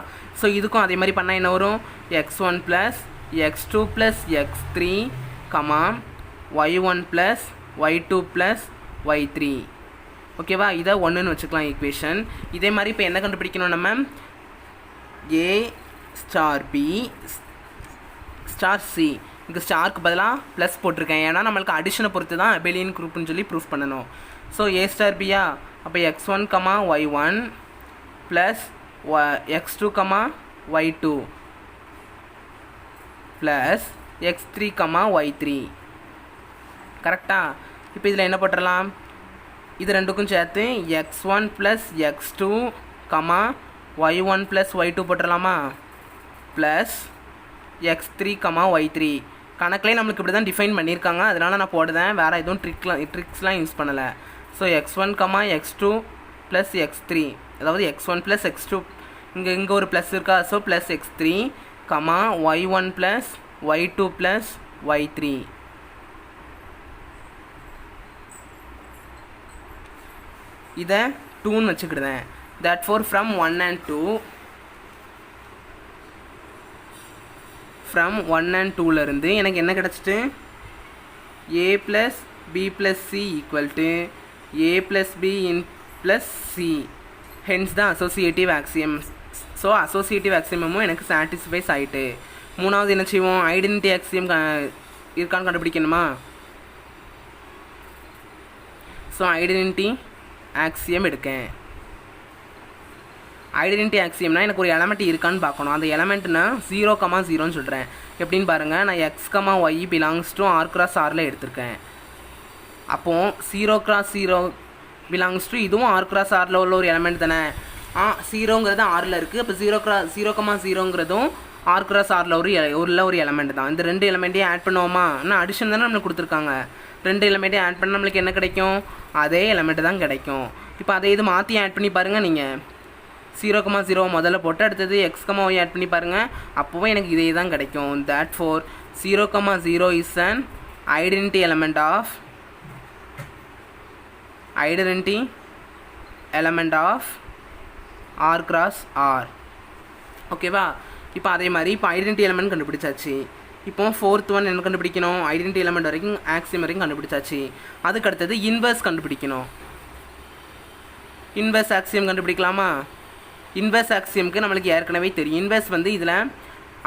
ஸோ இதுக்கும் அதே மாதிரி பண்ணால் என்ன வரும், x1 plus x2 plus x3, y1 plus y2 plus y3. ஓகேவா, இதை 1ன்னு வச்சுக்கலாம் ஈக்குவேஷன். இதே மாதிரி இப்போ என்ன கண்டுபிடிக்கணும் நம்ம, ஏ ஸ்டார் பி ஸ்டார் சி. இங்கே ஸ்டாருக்கு பதிலாக ப்ளஸ் போட்டிருக்கேன், ஏன்னா நம்மளுக்கு அடிஷனை பொறுத்து தான் அபெலியன் குரூப்னு சொல்லி ப்ரூஃப் பண்ணணும். ஸோ ஏ ஸ்டார் பியா, அப்போ x1, y1 plus x2, y2 plus x3, y3. கரெக்டாக? இப்போ இதில் என்ன போட்டுடலாம், இது ரெண்டுக்கும் சேர்த்து x1 plus x2, y1 plus y2 போட்டுடலாமா, plus x3, y3. கணக்கிலே நம்மளுக்கு இப்படி தான் டிஃபைன் பண்ணியிருக்காங்க, அதனால் நான் போடுறேன், வேறு எதுவும் ட்ரிக்ஸ்லாம் யூஸ் பண்ணலை. So x1, x2 plus x3, அதாவது x1 ப்ளஸ் x2, இங்கே ஒரு ப்ளஸ் இருக்கா, so plus x3, y1 plus y2 plus y3. இதை 2ன்னு வச்சுக்கிடுதேன். therefore from 1 and 2 இருந்து எனக்கு என்ன கிடச்சிட்டு, a plus b plus c equal to a plus b in plus c. Hence தான் அசோசியேட்டிவ் ஆக்சியம். ஸோ அசோசியேட்டிவ் ஆக்சியமும் எனக்கு சாட்டிஸ்ஃபைஸ் ஆகிட்டு. மூணாவது என்ன செய்வோம், ஐடென்டிட்டி ஆக்சியம் இருக்கான்னு கண்டுபிடிக்கணுமா. ஸோ ஐடென்டிட்டி ஆக்சியம் எடுக்கேன். ஐடென்டிட்டி ஆக்சியம்னா எனக்கு ஒரு எலமெண்ட் இருக்கான்னு பார்க்கணும். அந்த எலமெண்ட்னா 0, 0ன்னு சொல்கிறேன். எப்படின்னு பாருங்கள், நான் x, y belongs to r cross rல எடுத்திருக்கேன். அப்போது 0 cross 0 பிலாங்ஸ் டு இதுவும் r cross rல உள்ள ஒரு எலமெண்ட் தானே. 0ங்கிறது rல இருக்குது. அப்போ 0, 0ங்கிறதும் r cross rல ஒரு எலமெண்ட் தான். இந்த ரெண்டு எலமெண்ட்டையும் ஆட் பண்ணுவோமா, ஆனால் அடிஷன் தானே நம்மளுக்கு கொடுத்துருக்காங்க. ரெண்டு எலமெண்ட்டையும் ஆட் பண்ணால் நம்மளுக்கு என்ன கிடைக்கும், அதே எலமெண்ட் தான் கிடைக்கும். இப்போ அதை இது மாற்றி ஆட் பண்ணி பாருங்கள். நீங்கள் 0, 0 முதல்ல போட்டு அடுத்தது x, y ஆட் பண்ணி பாருங்கள், அப்போவும் எனக்கு இதே தான் கிடைக்கும். therefore 0, 0 is an identity element of r cross r. ஓகேவா, இப்போ அதே மாதிரி இப்போ ஐடென்டிட்டி எலமெண்ட் கண்டுபிடிச்சாச்சு. இப்போ 4th ஒன் என்ன கண்டுபிடிக்கணும், ஐடென்டிட்டி எலமெண்ட் வரைக்கும் ஆக்சியம் வரைக்கும் கண்டுபிடிச்சாச்சு. அதுக்கு அடுத்தது இன்வெர்ஸ் கண்டுபிடிக்கணும். இன்வெர்ஸ் ஆக்சியம் கண்டுபிடிக்கலாமா. இன்வெர்ஸ் ஆக்சியமுக்கு நம்மளுக்கு ஏற்கனவே தெரியும், இன்வெர்ஸ் வந்து இதில்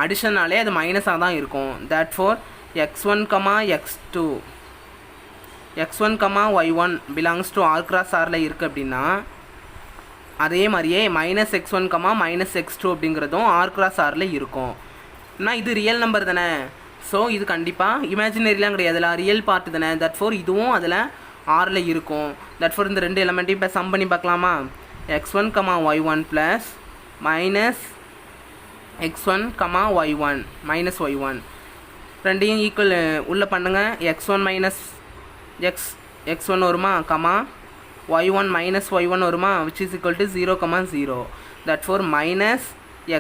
அடிஷனாலே அது மைனஸாக தான் இருக்கும். therefore x1, x2 x1, y1 belongs to r cross rல இருக்குது அப்படின்னா, அதே மாதிரியே மைனஸ் x1, x2 அப்படிங்கிறதும் r cross rல இருக்கும். ஆனால் இது ரியல் நம்பர் தானே, ஸோ இது கண்டிப்பாக இமேஜினரிலாம் கிடையாது, அதில் ரியல் பார்ட் தானே. therefore இதுவும் அதில் ஆரில் இருக்கும். therefore இந்த ரெண்டு எலமெண்ட்டையும் இப்போ சம் பண்ணி பார்க்கலாமா. x1, y1 plus minus x1, y1 minus y1 ரெண்டையும் ஈக்குவல் உள்ளே பண்ணுங்கள். x1 மைனஸ் x1 வருமா, y1 மைனஸ் y1 வருமா, which is equal to 0, 0. therefore minus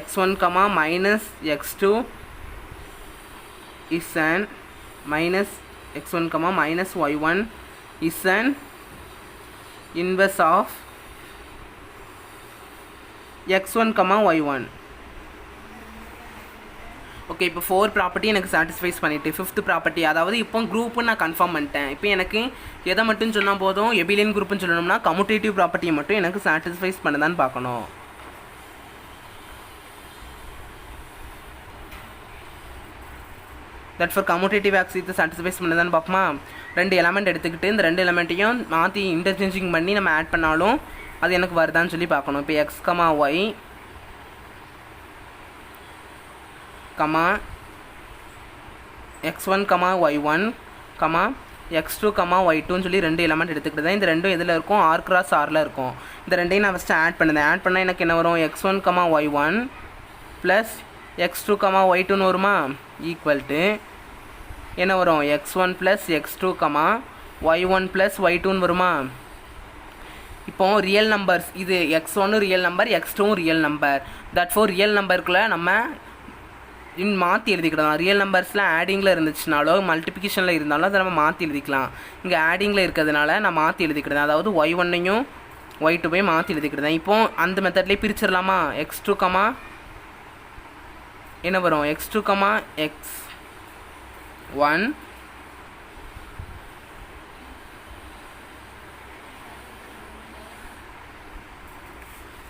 x1, minus x2 is an minus x1, minus y1 is an inverse of x1, y1. Okay, இப்போ 4 property எனக்கு satisfies பண்ணிவிட்டு 5th property, அதாவது இப்போ குரூப்புன்னு நான் confirm பண்ணிட்டேன். இப்போ எனக்கு எதை மட்டும் சொன்னால் போதும், எபிலியன் குரூப்னு சொல்லணும்னா கம்யூட்டேட்டிவ் ப்ராப்பர்ட்டியை மட்டும் எனக்கு சாட்டிஸ்ஃபைஸ் பண்ணதான்னு பார்க்கணும். therefore கம்யூட்டேட்டிவ் ஆக்சியத்தை சாட்டிஸ்ஃபைஸ் பண்ணதான்னு பார்ப்போமா. ரெண்டு எலமெண்ட் எடுத்துக்கிட்டு இந்த ரெண்டு எலமெண்ட்டையும் மாற்றி இன்டர்சேஞ்சிங் பண்ணி நம்ம ஆட் பண்ணாலும் அது எனக்கு வருதான்னு சொல்லி பார்க்கணும். இப்போ x, y, x1, y1, x2, y2ன்னு சொல்லி ரெண்டு எலமெண்ட் எடுத்துக்கிட்டு தான் இந்த ரெண்டும் எதில் இருக்கும், r cross rல இருக்கும். இந்த ரெண்டையும் நான் ஃபஸ்ட்டு ஆட் பண்ணுறேன். ஆட் பண்ணால் எனக்கு என்ன வரும், x1, y1 ப்ளஸ் x2, y2ன்னு வருமா, ஈக்குவல் டு என்ன வரும், x1 plus x2, y1 plus y2ன்னு வருமா. இப்போ ரியல் நம்பர்ஸ், இது x1 real number, x2 real number. therefore real நம்பருக்குள்ளே நம்ம மாற்றி எழுதிக்கிடலாம். ரியல் நம்பர்ஸில் ஆடிங்கில் இருந்துச்சுனாலோ மல்டிப்ளிகேஷனில் இருந்தாலும் அதை நம்ம மாற்றி எழுதிக்கலாம். இங்கே ஆடிங்கில் இருக்கிறதுனால நான் மாற்றி எழுதிக்கிட்டேன், அதாவது y1ஐயும் y2ஐயும் மாற்றி எழுதிக்கிட்டேன். இப்போது அந்த மெத்தட்லேயே பிரிச்சிடலாமா. x2, என்ன வரும், x2, x1 x2,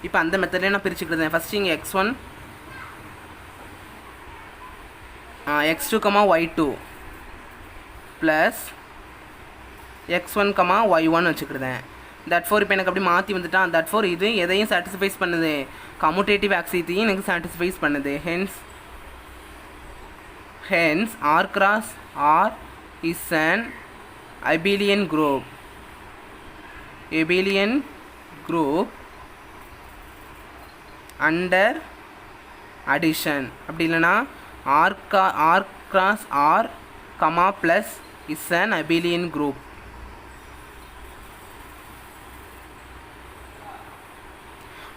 இப்போ அந்த மெத்தட்லேயே நான் பிரிச்சுக்கிட்டேன். ஃபஸ்ட்டு இங்கே x1 x2 y2 plus x1 y1 வச்சுக்கிட்டேன். தட் ஃபோர் இப்போ எனக்கு அப்படி மாற்றி வந்துட்டான். தட் ஃபோர் இது எதையும் சாட்டிஸ்ஃபைஸ் பண்ணுது, கம்யூட்டேட்டிவ் ஆக்சியத்தையும் எனக்கு சாட்டிஸ்ஃபைஸ் பண்ணுது. Hence R cross R is an abelian group under addition. அப்படி இல்லைனா r cross r plus is an abelian group.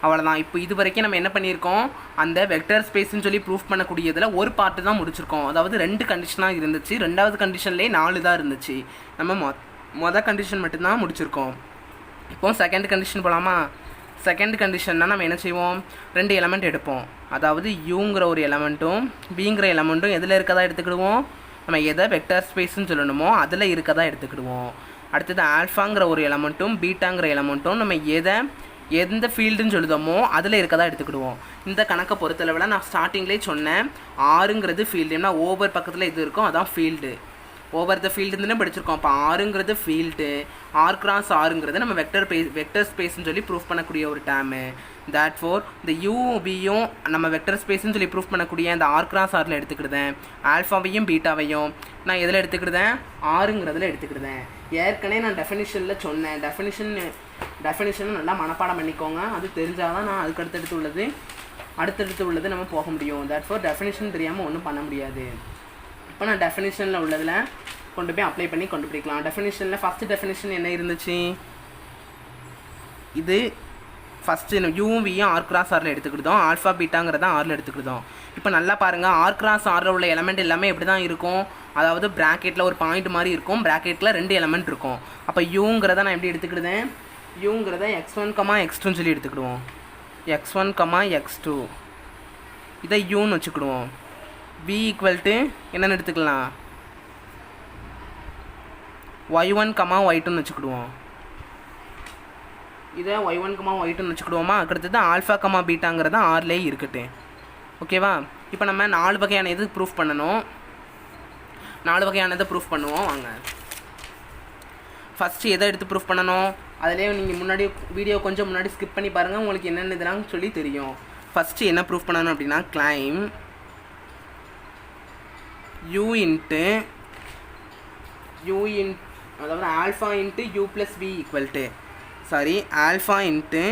அவ்வளோதான். இப்போ இது வரைக்கும் நம்ம என்ன பண்ணியிருக்கோம், அந்த வெக்டர் ஸ்பேஸ்ன்னு சொல்லி ப்ரூஃப் பண்ணக்கூடியதில் ஒரு பார்ட்டு தான் முடிச்சிருக்கோம். அதாவது 2 கண்டிஷனாக இருந்துச்சு. 2வது கண்டிஷன்லேயே 4 தான் இருந்துச்சு. நம்ம மொதல் கண்டிஷன் மட்டும்தான் முடிச்சிருக்கோம். இப்போ செகண்ட் கண்டிஷன் போகலாமா? செகண்ட் கண்டிஷன்னா நம்ம என்ன செய்வோம், 2 எலமெண்ட் எடுப்போம். அதாவது யூங்கிற ஒரு எலமெண்ட்டும் பிங்கிற எலமெண்ட்டும் எதில் இருக்கதா எடுத்துக்கிடுவோம், நம்ம எதை வெக்டர் ஸ்பேஸ்ன்னு சொல்லணுமோ அதில் இருக்கதா எடுத்துக்கிடுவோம். அடுத்தது ஆல்ஃபாங்கிற ஒரு எலமெண்ட்டும் பீட்டாங்கிற எலமெண்ட்டும் நம்ம எந்த ஃபீல்டுன்னு சொல்லுதோமோ அதில் இருக்கதா எடுத்துக்கிடுவோம். இந்த கணக்கை பொறுத்தளவில் நான் ஸ்டார்டிங்லேயே சொன்னேன், ஆறுங்கிறது ஃபீல்டு. ஏன்னா ஓவர் பக்கத்தில் இது இருக்கும், அதான் ஃபீல்டு. ஓவர் த ஃபீல்டுன்னு படிச்சிருக்கோம். அப்போ ஆறுங்கிறது ஃபீல்டு, ஆர் கிராஸ் ஆறுங்கிறது நம்ம வெக்டர் ஸ்பேஸ்ன்னு சொல்லி ப்ரூஃப் பண்ணக்கூடிய ஒரு டேர்மு. தேட் ஃபோர் இந்த யூபியும் நம்ம வெக்டர் ஸ்பேஸ்ன்னு சொல்லி ப்ரூஃப் பண்ணக்கூடிய அந்த ஆர் கிராஸ் ஆரில் எடுத்துக்கிடுதேன். ஆல்ஃபாவையும் பீட்டாவையும் நான் எதில் எடுத்துக்கிடுதேன், ஆறுங்கிறதுல எடுத்துக்கிடுதேன். ஏற்கனவே நான் டெஃபினிஷனில் சொன்னேன். டெஃபினிஷன் நல்லா மனப்பாடம் பண்ணிக்கோங்க. அது தெரிஞ்சால் தான் நான் அடுத்தடுத்து உள்ளது நம்ம போக முடியும். தேட் ஃபோர் டெஃபினிஷன் தெரியாமல் ஒன்றும் பண்ண முடியாது. இப்போ நான் டெஃபினிஷனில் உள்ளதில் கொண்டு போய் அப்ளை பண்ணி கொண்டு போய்க்கலாம். டெஃபினிஷனில் ஃபஸ்ட்டு டெஃபினிஷன் என்ன இருந்துச்சு, இது ஃபஸ்ட்டு யூவியும் ஆர் கிராஸ் ஆரில் எடுத்துக்கிட்டோம், ஆல்ஃபா பீட்டாங்கிறத ஆரில் எடுத்துக்கிட்டோம். இப்போ நல்லா பாருங்கள், ஆர் கிராஸ் ஆரில் உள்ள எலமெண்ட் எல்லாமே எப்படி தான் இருக்கும், அதாவது ப்ராக்கெட்டில் ஒரு பாயிண்ட் மாதிரி இருக்கும், ப்ராக்கெட்டில் 2 எலமெண்ட் இருக்கும். அப்போ யூங்கிறத நான் எப்படி எடுத்துக்கிடுதேன், யூங்கிறத x1 x2 சொல்லி எடுத்துக்கிடுவோம். x1 x2 இதை யூன்னு வச்சுக்கிடுவோம். v ஈக்குவல் டு என்னென்னு எடுத்துக்கலாம், y1 y2ன்னு வச்சுக்கிடுவோம். இதை y1 y2ன்னு வச்சுக்கிடுவோமா. அடுத்தது ஆல்ஃபா பீட்டாங்கிறத ஆர்லேயே இருக்கட்டு. ஓகேவா. இப்போ நம்ம 4 வகையான இது ப்ரூஃப் பண்ணணும். 4 வகையானதை ப்ரூஃப் பண்ணுவோம் வாங்க. ஃபஸ்ட்டு எதை எடுத்து ப்ரூஃப் பண்ணணும், அதிலே நீங்கள் முன்னாடி வீடியோ கொஞ்சம் முன்னாடி ஸ்கிப் பண்ணி பாருங்கள், உங்களுக்கு என்னென்ன இதெல்லாம் சொல்லி தெரியும். ஃபஸ்ட்டு என்ன ப்ரூஃப் பண்ணணும் அப்படின்னா, கிளைம் அதாவது alpha into you plus we equal to alpha into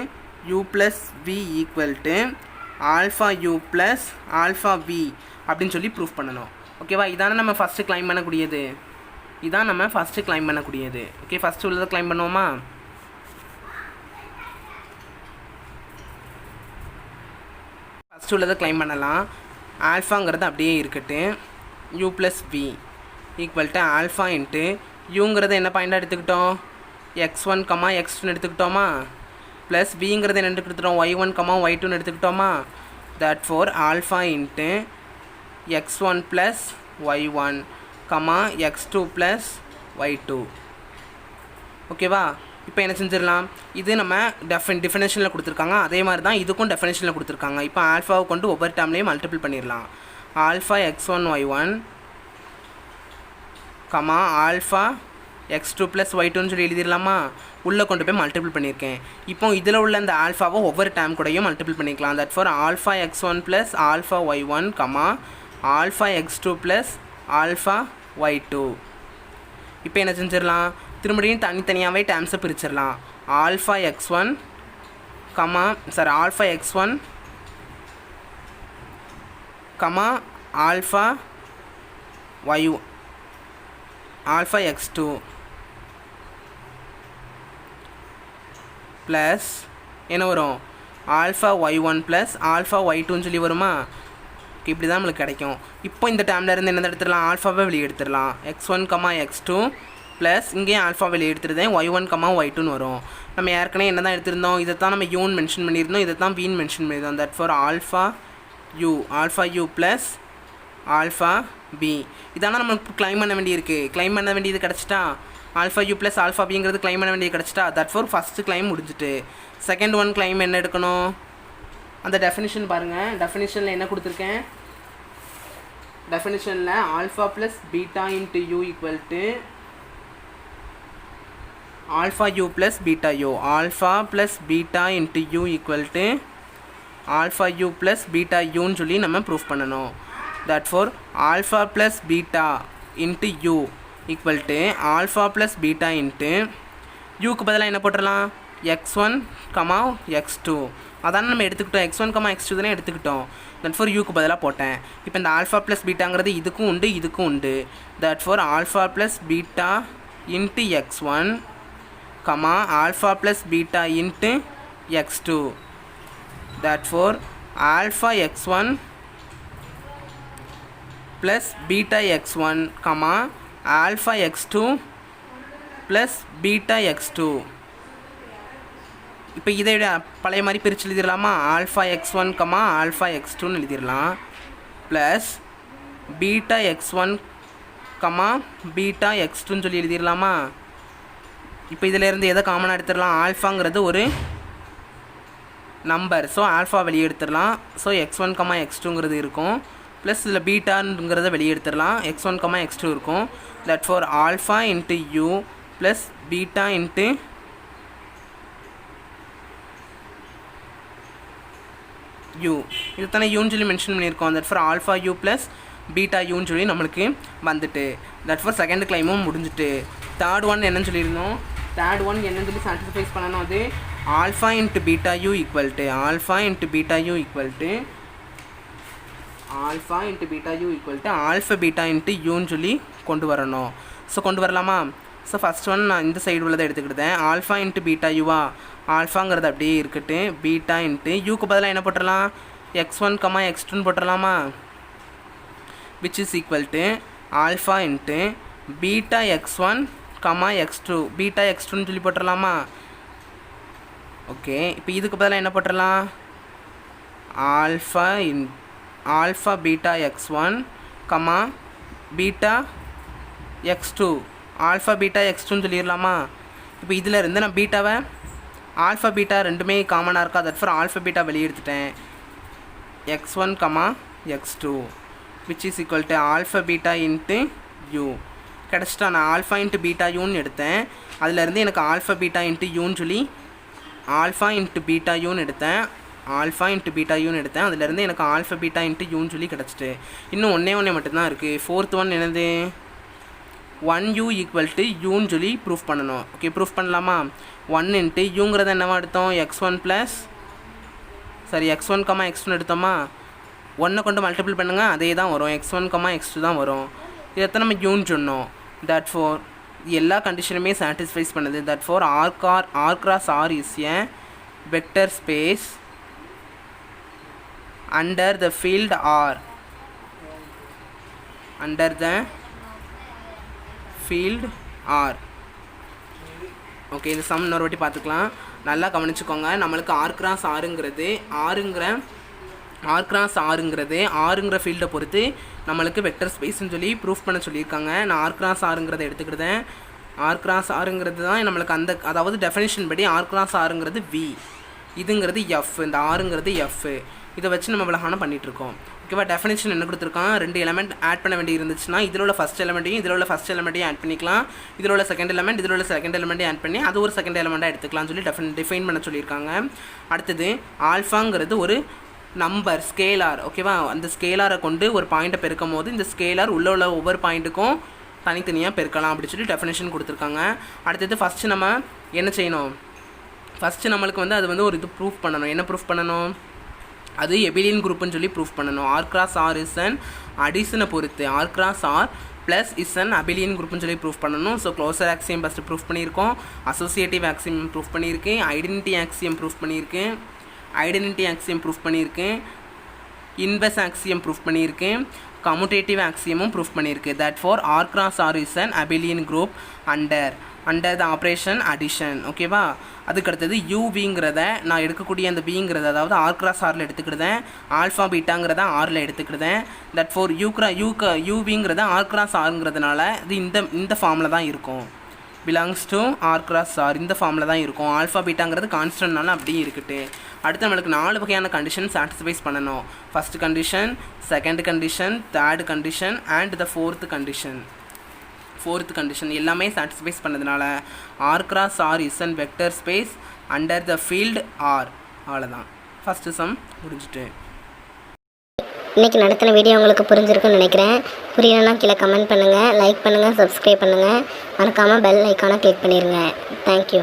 you plus we equal to alpha you plus alpha v அப்படின்னு சொல்லி ப்ரூஃப் பண்ணணும். ஓகேவா. இதானே நம்ம ஃபஸ்ட்டு கிளைம் பண்ணக்கூடியது. ஓகே, ஃபஸ்ட்டு உள்ளதை கிளைம் பண்ணுவோமா. ஃபஸ்ட்டு உள்ளதை கிளைம் பண்ணலாம். ஆல்ஃபாங்கிறது அப்படியே இருக்கட்டு, u plus we equal to alpha into யூங்கிறத என்ன பாயிண்டாக எடுத்துக்கிட்டோம், x1 x2ன்னு எடுத்துக்கிட்டோமா, ப்ளஸ் விங்கிறது என்ன எடுத்துக்கிட்டோம், y1 y2ன்னு எடுத்துக்கிட்டோமா. That for alpha into x1 plus y1 x2 plus y2. ஓகேவா. இப்போ என்ன செஞ்சிடலாம், இது நம்ம டெஃபினேஷனில் கொடுத்துருக்காங்க, அதே மாதிரி தான் இதுக்கும் டெஃபினேஷனில் கொடுத்துருக்காங்க. இப்போ ஆல்ஃபாவை கொண்டு ஒவ்வொரு டேர்ம்லேயும் மல்டிபிள் பண்ணிடலாம். Alpha x1 y1 alpha x2 plus y2ன்னு சொல்லி எழுதிடலாமா. உள்ளே கொண்டு போய் மல்டிபிள் பண்ணியிருக்கேன். இப்போ இதில் உள்ள அந்த ஆல்ஃபாவை ஒவ்வொரு டேர்ம் கூடயும் மல்டிபிள் பண்ணிக்கலாம். That for alpha x1 plus alpha y1 alpha x2 plus alpha y2. இப்போ என்ன செஞ்சிடலாம், திரும்பியும் தனித்தனியாகவே டேர்ம்ஸை பிரிச்சிடலாம். Alpha x1 alpha x1 alpha y1 alpha x2 plus என்ன வரும், ஆல்ஃபா y1 ப்ளஸ் ஆல்ஃபா y2ன்னு சொல்லி வருமா. இப்படி தான் நம்மளுக்கு கிடைக்கும். இப்போ இந்த டேர்மில் இருந்து என்ன எடுத்துடலாம், ஆல்ஃபாவை வெளியே எடுத்துடலாம். x1 x2 ப்ளஸ் இங்கேயும் ஆல்ஃபா வெளியே எடுத்துருந்தேன், y1 y2ன்னு வரும். நம்ம ஏற்கனவே என்ன தான் எடுத்திருந்தோம், இதை தான் நம்ம யூன்னு மென்ஷன் பண்ணியிருந்தோம், இதை தான் வீன்னு மென்ஷன் பண்ணியிருந்தோம். That for alpha you plus alpha b. இதான நம்மளுக்கு கிளைம் பண்ண வேண்டியிருக்கு. கிளைம் பண்ண வேண்டியது கிடச்சிட்டா ஆல்ஃபா யூ ப்ளஸ் ஆல்ஃபா பிங்கிறது கிளைம் பண்ண வேண்டிய கிடச்சிட்டா. தட் ஃபோர் ஃபஸ்ட்டு கிளைம் முடிஞ்சுட்டு. செகண்ட் ஒன் கிளைம் என்ன எடுக்கணும்? அந்த டெஃபினிஷன் பாருங்கள். டெஃபினிஷனில் என்ன கொடுத்துருக்கேன்? டெஃபினிஷனில் alpha plus beta into you equal to alpha you plus beta u. Alpha plus beta into you equal to alpha you plus beta யூன்னு சொல்லி நம்ம ப்ரூஃப் பண்ணணும். That for alpha plus beta into you equal to alpha plus beta into யூக்கு பதிலாக என்ன போட்டுடலாம்? x1, x2 அதான் நம்ம எடுத்துக்கிட்டோம். x1, x2 தானே எடுத்துக்கிட்டோம். தட் ஃபோர் யூக்கு பதிலாக போட்டேன். இப்போ இந்த ஆல்ஃபா ப்ளஸ் பீட்டாங்கிறது இதுக்கும் உண்டு இதுக்கும் உண்டு. That for alpha plus beta into x1, alpha plus beta into x2. That for alpha x1 plus beta x1, alpha x2 plus beta x2. இப்போ இதை விட பழைய மாதிரி பிரித்து எழுதிடலாமா? ஆல்ஃபா x1, ஆல்ஃபா x2ன்னு எழுதிடலாம். ப்ளஸ் பீட்டா x1, பீட்டா x2ன்னு சொல்லி எழுதிடலாமா? இப்போ இதிலேருந்து எதை காமனாக எடுத்துடலாம்? ஆல்ஃபாங்கிறது ஒரு நம்பர், ஸோ ஆல்ஃபா வெளியே எடுத்துடலாம். ஸோ x1, x2ங்கிறது இருக்கும். ப்ளஸ் இதில் பீட்டாங்கிறத வெளியே எடுத்துடலாம். x1, x2 இருக்கும். That for alpha into you plus beta into u. இது தானே யூன்னு சொல்லி மென்ஷன் பண்ணியிருக்கோம். That for alpha you plus beta யூன்னு சொல்லி நம்மளுக்கு வந்துட்டு. தட் ஃபார் செகண்ட் கிளைமும் முடிஞ்சுட்டு. தேர்ட் ஒன் என்னன்னு சொல்லியிருந்தோம்? தேர்ட் ஒன் என்னன்னு சொல்லி சாட்டிஸ்ஃபைஸ் பண்ணணும். அது alpha into beta u equal to alpha into beta u equal to alpha into beta u equal to alpha beta into யூன்னு சொல்லி கொண்டு வரணும். ஸோ கொண்டு வரலாமா? ஸோ ஃபஸ்ட் ஒன் நான் இந்த சைடு உள்ளதை எடுத்துக்கிட்டேன். ஆல்ஃபா இன்ட்டு பீட்டா யூவா? ஆல்ஃபாங்கிறது அப்படியே இருக்கட்டு. பீட்டா இன்ட்டு யூக்கு பதிலாக என்ன போட்டுடலாம்? x1, x2ன்னு போட்டுடலாமா? Which is equal to alpha into beta x1, x2 beta x2ன்னு சொல்லி போட்டுடலாமா? ஓகே. இப்போ இதுக்கு பதிலாக என்ன போட்டுடலாம்? Alpha beta x1, beta x2 alpha beta x2ன்னு சொல்லிடலாமா? இப்போ இதில் இருந்து நான் பீட்டாவை ஆல்ஃபா பீட்டா ரெண்டுமே காமனாக இருக்கா? தட் ஃபார் ஆல்ஃபா பீட்டா வெளியே எடுத்துட்டேன். x1, x2 which is equal to alpha beta into u கிடச்சிட்டா. நான் ஆல்ஃபா இன்ட்டு பீட்டா யூன்னு எடுத்தேன். அதிலேருந்து எனக்கு ஆல்ஃபா பீட்டா இன்ட்டு யூன்னு சொல்லி ஆல்ஃபா இன்ட்டு பீட்டா யூன்னு எடுத்தேன். அதிலேருந்து எனக்கு ஆல்ஃபா பீட்டா இன்ட்டு யூன்னு சொல்லி கிடச்சிட்டு. இன்னும் ஒன்றே மட்டும்தான் இருக்குது. ஃபோர்த் ஒன் என்னது? 1u ஈக்குவல் டு யூன்னு சொல்லி ப்ரூஃப் பண்ணணும். ஓகே, ப்ரூஃப் பண்ணலாமா? 1 இன்ட்டு யூங்கிறத என்னவா எடுத்தோம்? x1, x2 எடுத்தோமா? 1 கொண்டு மல்டிபிள் பண்ணுங்கள், அதே தான் வரும். x1, x2 தான் வரும். இதைத்தான் நம்ம யூன்னு சொன்னோம். தட் ஃபோர் எல்லா கண்டிஷனுமே சாட்டிஸ்ஃபைஸ் பண்ணுது. That four r cross r is a vector space under the field R. Okay, இந்த சம் இன்னொரு வாட்டி பார்த்துக்கலாம். நல்லா கவனிச்சுக்கோங்க. நம்மளுக்கு r cross rங்கிறது ஆறுங்கிற ஃபீல்டை பொறுத்து நம்மளுக்கு வெக்டர் ஸ்பேஸ்ன்னு சொல்லி ப்ரூஃப் பண்ண சொல்லியிருக்காங்க. நான் r cross rங்கிறத எடுத்துக்கிட்டேன். r cross rங்கிறது தான் நம்மளுக்கு அதாவது டெஃபினிஷன் படி r cross rங்கிறது v, இதுங்கிறது f, இந்த ஆறுங்கிறது f. இதை வச்சு நம்ம விலகான பண்ணிகிட்ருக்கோம். ஓகேவா? டெஃபினிஷன் என்ன கொடுத்துருக்கான்? 2 எலமெண்ட் ஆட் பண்ண வேண்டி இருந்துச்சுன்னா இதில் உள்ள ஃபஸ்ட் எலமெண்ட்டையும் ஆட் பண்ணிக்கலாம். இதில் உள்ள செகண்ட் எலமெண்ட்டையும் ஆட் பண்ணி அது ஒரு செகண்ட் எலமெண்ட்டாக எடுத்துக்கலாம்னு சொல்லி டிஃபைன் பண்ண சொல்லியிருக்காங்க. அடுத்தது ஆல்ஃபாங்கிறது ஒரு நம்பர், ஸ்கேலார். ஓகேவா? அந்த ஸ்கேலாரை கொண்டு ஒரு பாயிண்ட்டை பெருக்கும் போது இந்த ஸ்கேலார் உள்ள ஒவ்வொரு பாயிண்ட்டுக்கும் தனித்தனியாக பெருக்கலாம் அப்படி சொல்லி டெஃபினேஷன் கொடுத்துருக்காங்க. அடுத்தது ஃபஸ்ட்டு நம்ம என்ன செய்யணும்? ஃபஸ்ட்டு நம்மளுக்கு அது ஒரு இது ப்ரூஃப் பண்ணணும். என்ன ப்ரூஃப் பண்ணணும்? அது எபிலியன் குரூப்னு சொல்லி ப்ரூஃப் பண்ணணும். r cross r is an அடிஷனை பொறுத்து r cross r plus is an abelian குரூப்னு சொல்லி ப்ரூஃப் பண்ணணும். So closure axiom first proof பண்ணியிருக்கோம், அசோசியேட்டிவ் ஆக்சியம் ப்ரூஃப் பண்ணியிருக்கேன், ஐடென்டிட்டி ஆக்சியம் ப்ரூஃப் பண்ணியிருக்கேன், இன்வெர்ஸ் ஆக்சியம் ப்ரூஃப் பண்ணியிருக்கேன், கம்யூட்டேட்டிவ் ஆக்சியமும் ப்ரூஃப் பண்ணியிருக்கு. That for r cross r is an abelian group under the operation addition. ஓகேவா? அதுக்கடுத்தது யூவிங்கிறத நான் எடுக்கக்கூடிய அந்த பிங்கிறத அதாவது r cross rல எடுத்துக்கிடுதேன், ஆல்ஃபா பீட்டாங்கிறத ஆரில் எடுத்துக்கிடுதேன். தட் ஃபார் யூவிங்கிறத r cross rங்கிறதுனால இது இந்த ஃபார்மில் தான் இருக்கும். Belongs to R cross r இந்த ஃபார்மில் தான் இருக்கும். ஆல்ஃபா பீட்டாங்கிறது கான்ஸ்டன்ட்னால அப்படியே இருக்கட்டு. அடுத்து நம்மளுக்கு 4 வகையான கண்டிஷன் சாட்டிஸ்ஃபைஸ் பண்ணணும். First condition, second condition, third condition and the fourth condition எல்லாமே சாட்டிஸ்ஃபைஸ் பண்ணதுனால R cross R is an vector space under the field R. அவ்வளோதான், ஃபஸ்ட்டு சம் முடிஞ்சுட்டு. இன்றைக்கி நடத்தின வீடியோ உங்களுக்கு புரிஞ்சிருக்குன்னு நினைக்கிறேன். புரியலன்னா கீழே கமெண்ட் பண்ணுங்கள், லைக் பண்ணுங்கள், சப்ஸ்கிரைப் பண்ணுங்கள். மறக்காமல் பெல் ஐக்கானை கிளிக் பண்ணிடுங்க. தேங்க்யூ.